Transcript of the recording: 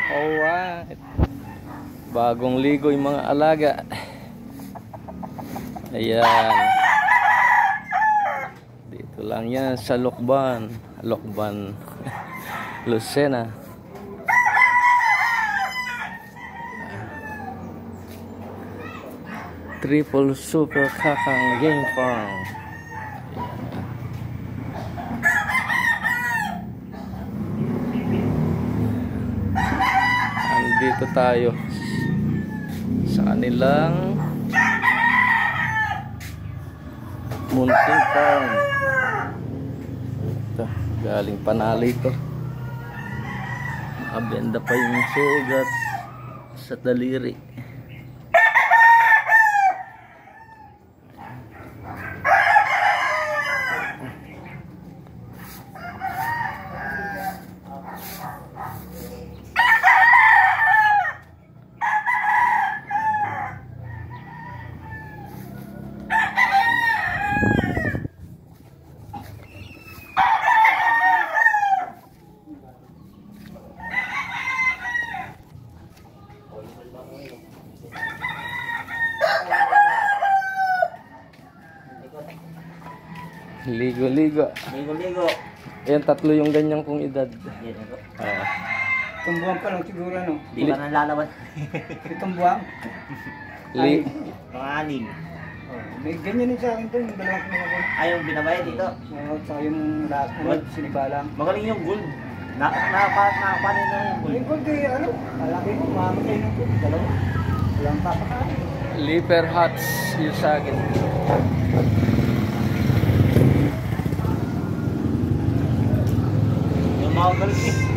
Alright. Bagong ligo yung mga alaga. Ayan. Dito lang yan sa Lokban. Lokban Lucena. Triple Super Kakang Game Farm. Andito tayo sa kanilang munting farm. Ito, galing Panali ito. Nakabenda pa yung sugat sa daliri. Ligo-ligo. Ligo-ligo. Ayan, tatlo yung ganyan kong edad. Yan ako. Itong buwan pa lang siguro, ano? Di pa nalalaban. Itong buwan? Mga aning. May ganyan din sa akin to, yung dalawang kumakon. Ay, yung binabayad dito. Saka yung lahat, sinibalang. Magaling yung gold. Nakapanin na yung gold. Yung gold eh, ano? Malaki ko, mamatay ng gold. Dalawa. Walang papakain. Liver Huts yung sa akin. Yung mga galing eh.